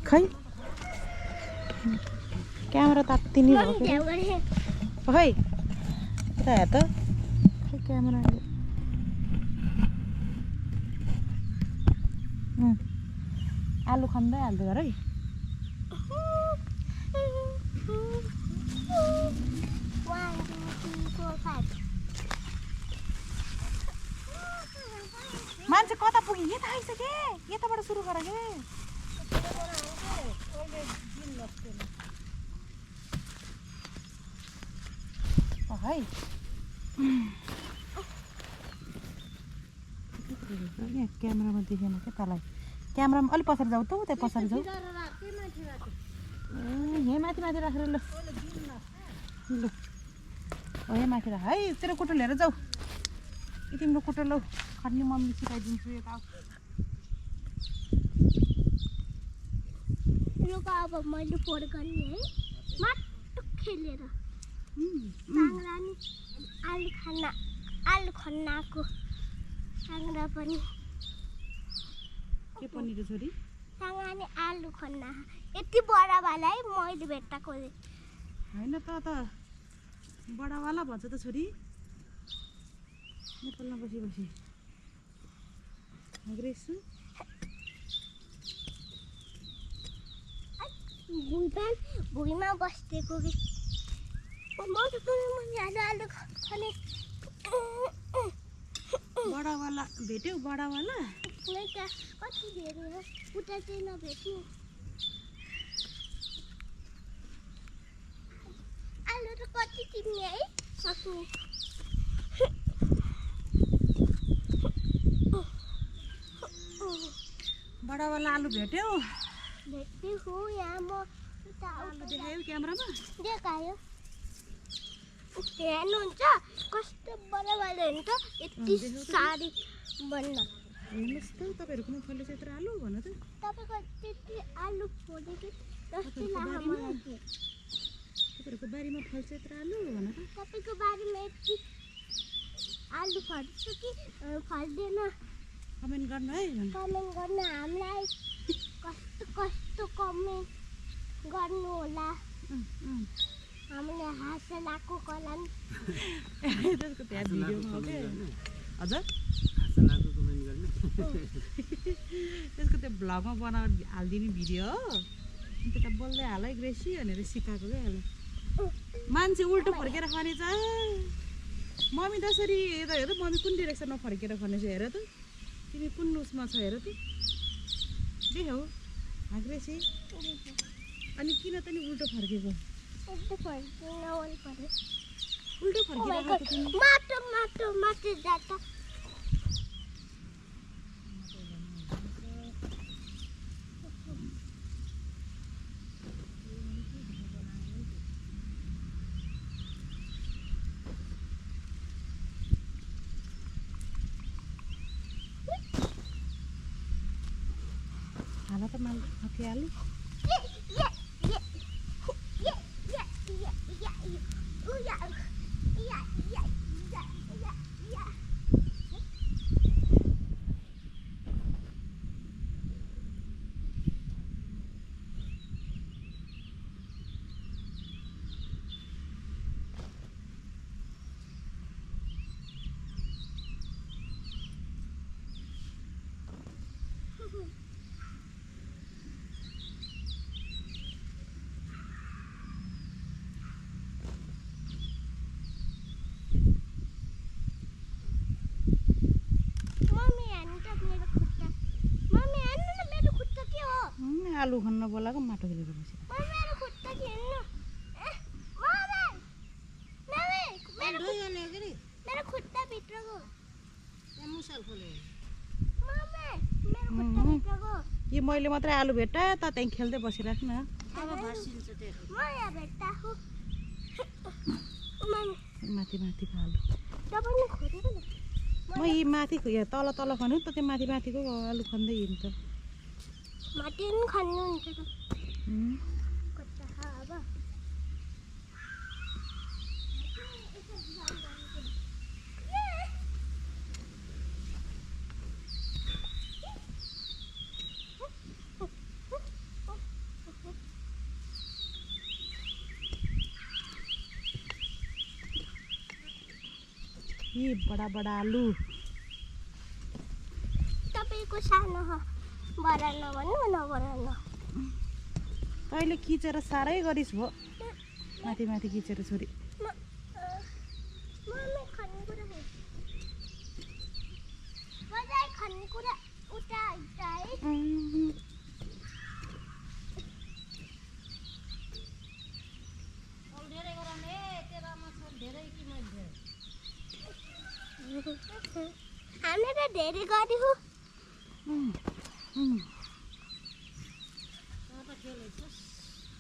खै क्यामेरा तात्तिनी भयो खै यता हेर त खै क्यामेरा आलु खन्दै हाल्दै घर है मान्छे कता पुग्यो यता आइसके यताबाट सुरु गर के है क्यामेरामा देखेन क्या तँलाई क्यामेरामा अलिक पछाडि जाऊ त उतै पछाडि जाऊ यहीँ माथि माथि राखेर ल ल यहीँ माथि राख है तेरो कुटो लिएर जाऊ तिम्रो कुटो लौ खट्ने मम्मी सिकाइदिन्छु यता अब मैले फोहोर गर्ने है माटो खेलेर आलु खन्नाको साङ्ग्रा पनि के पनि रे छोरी साङ्ग्राले आलु खन्ना यति बडावाला है मैले भेट्टाको होइन त बडावाला भन्छ त छोरी नेपालमा बसी बसी ग्रेसु भुइँमा बस्देको कि आलु खाने बडावाला भेट्यौ बडावाला कति धेरै उता चाहिँ नभेट्नु आलु त कति तिम्ने है सक्ने बडावाला आलु भेट्यौ भेट्दैछु यहाँ म आलु देखायो क्यामेरामा देखायो हेर्नुहुन्छ कस्तो बडावाला हुन्छ यति साडी बन्न हेर्नुहोस् त तपाईँहरूकोमा फल्दैछ यत्रो आलु भन त तपाईँको त्यति आलु फोड्यो कि जस्तो लाग्यो मलाई चाहिँ तपाईँहरूको बारीमा फल्छ यत्रो आलु भन त तपाईँको बारीमा यति आलु फल्छ कि फल्दैन कमेन्ट गर्नु है कमेन्ट गर्नु हामीलाई कस्तो कस्तो कमेन्ट गर्नु होला हामीले हाँसलाको कलन त्यसको त्यहाँ भिडियोमा हो क्या हजुर त्यसको त्यो भ्लगमा बनाएर हालिदिने भिडियो हो अन्त त बोल्दै हाल है ग्रेसी भनेर सिकाएको क्या यसलाई मान्छे उल्टो फर्केर खाने छ मम्मी त्यसरी यता हेर मम्मी कुन डिरेक्सनमा फर्केर खाने छ हेर त तिमी कुन उसमा छ हेर त देख्यौ ग्रेसी अनि किन त नि उल्टो फर्केको उल्टो फर्केर माटो माटो माटो जाता हाल त माथि हाल्नु आलु खन्न बोलाएको माटो खेलेर बसेर यो मैले मात्रै आलु भेट्टा त त्यहीँ खेल्दै बसिराख्न माथि माथिको आलु म यी माथिको यहाँ तल तल खन्नु त त्यो माथि माथिको आलु खन्दै हिँड्छ माटी पनि खन्नुहुन्छ त यी बडा बडा आलु तपाईँको सानो बडा नभन्नु नबनाउनु तैँले खिचेर साह्रै गरिस् भो माथि माथि खिचेर छोरी खानेकुरा उता है हामीले त धेरै गऱ्यौँ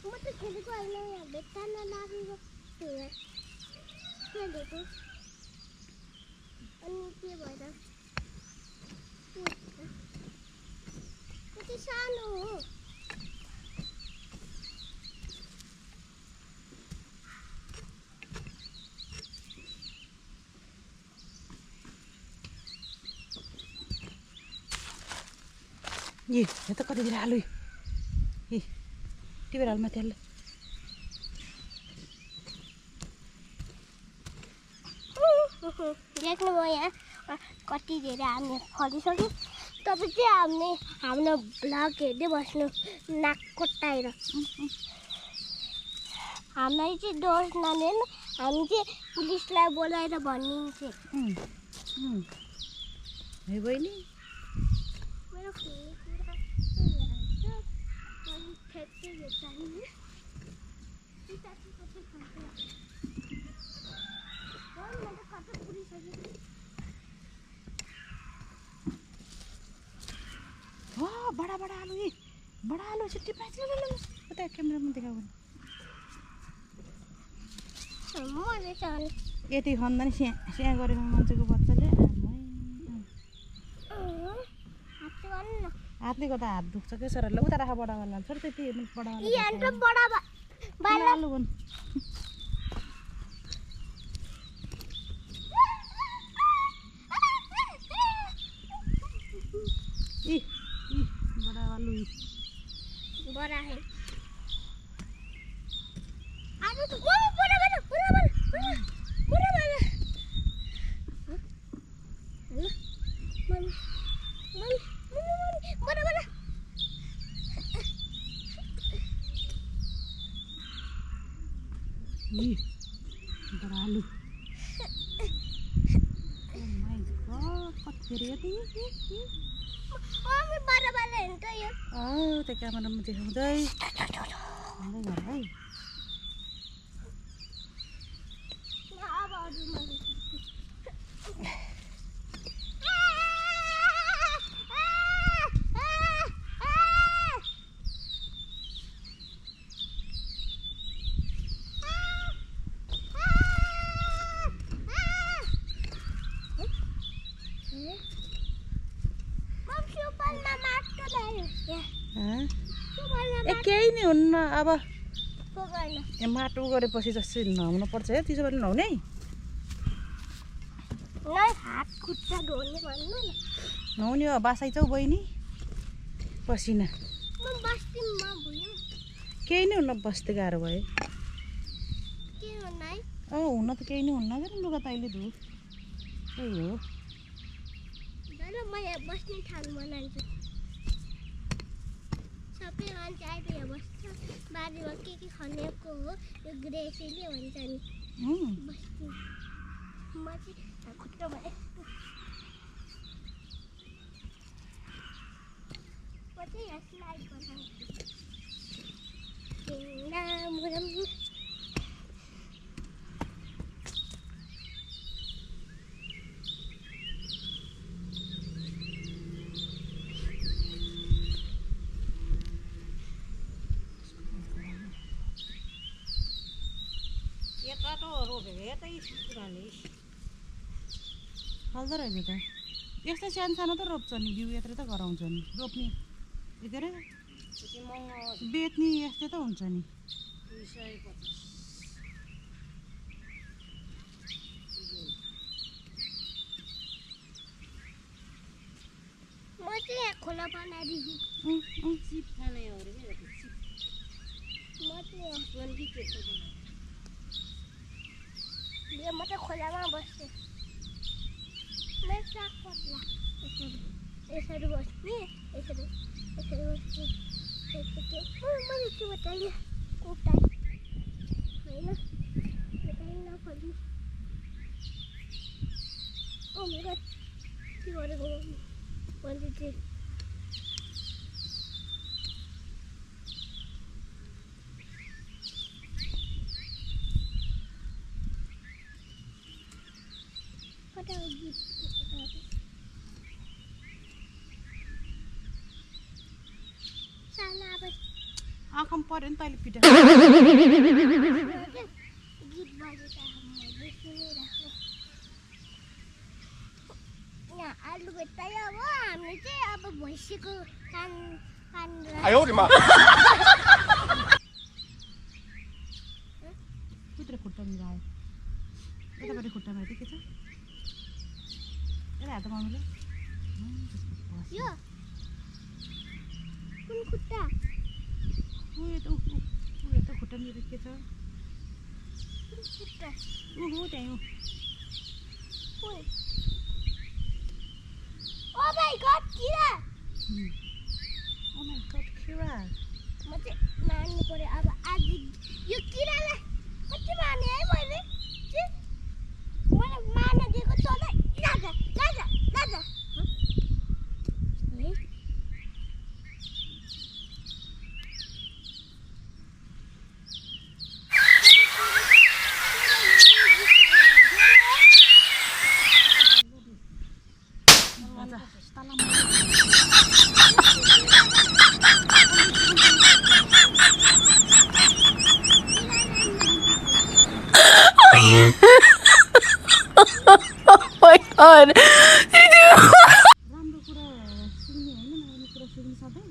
म त खेलेको होइन भेट्टा नलागेको खेलेको अनि के भएर कति सानो हो ए यो त कति धेरै आलु ए टिपेर हाल माथि हाल्नु देख्नुभयो यहाँ कति धेरै हामी फलिसक्यो तपाईँ चाहिँ हाम्रो भ्लग हेर्दै बस्नु नाक कोट्टाएर हामीलाई चाहिँ दोष नलिनु हामी चाहिँ पुलिसलाई बोलाएर भनिदिन्छ है बहिनी मेरो बडा बडा आलु ए बडा आलु छिट्टी पाँच उता क्यामेरामा देखाऊ यति खन्दा नि स्या गरेको मान्छेको बच्चाले हातले गर्दा हात दुख्छ के सर उता राख बडावाला छोरी त्यति बडावाला आलु भन् बडा आलु बडा है बडा आलु कति धेरै त्यो क्यामेरामा देखाउँदै है केही नि हुन्न अब माटो गरेपछि जस्तो नुहाउनु पर्छ है त्यसो भने नुहाउने नुहाउने हो बासाइछौ बहिनी पसिना केही नै हुन्न बस्दै गाह्रो भयो हुन त केही नै हुन्न क्या लुगा त अहिले धु त्यही हो बस्ने ठाउँ बनाउँछु सबै मान्छे आएर यहाँ बस्छ बारीमा के खनेको हो यो ग्रेसीले भन्छ नि बस्छु म चाहिँ खुट्टा भए म चाहिँ यहाँ स्लाइड बनाउँछु फल्दो रहेछ त यस्तै सानो सानो त रोप्छ नि बिउ यत्रो त गराउँछ नि रोप्ने के अरे बेच्ने यस्तै त हुन्छ नि म चाहिँ यहाँ खोला बनाइदिन्छु सिप खाने हो अरे म चाहिँ म चाहिँ खोलामा बस्छु मेरा कोटला यसरी बस्ने यसरी यसरी बस्ने मैले के बताइए कोटा होइन बताइए नपर्ने ओ माय गॉड के गरेको मैले चाहिँ कता गीत साला अब आँखामा पर्यो नि तैँले पिटा गीत बजेछ मैले सुनिरहेको यहाँ आलु भेट्दै अब हामी चाहिँ अब भैँसीको कान कान भित्र खुट्टा मिलायो यतापट्टि खुट्टामा हेर्दै के छ यता हात मम्मीले यो कुन खुट्टा यता खुट्टा मेरो के छ कुन खुट्टा त्यहीँ हो कुन ओ माय गॉड किरा ओ माय गॉड किरा म चाहिँ मार्नु पर्यो अब आज यो किरालाई कति मार्ने है मैले मार्न दिएको तँलाई राजा राजा राजा है Oh my god. राम्रो कुरा सुन्ने होइन नराम्रो कुरा सुन्नु सधैँ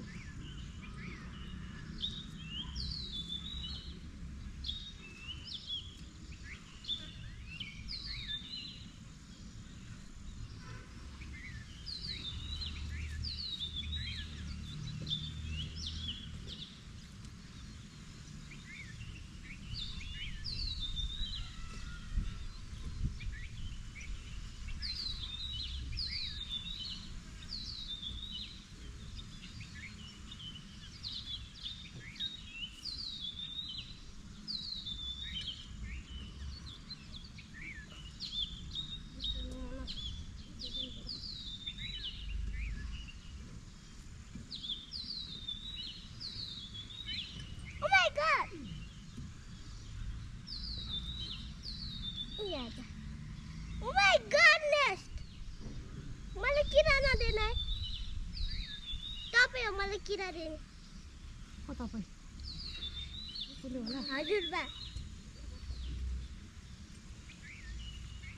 Oh my goodness! मलाई किरा नदेन है तपाईँ हो मलाई किरा दिने को तपाईँ कसले होला हजुर बा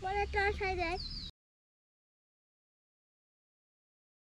मलाई टर्साइदिए है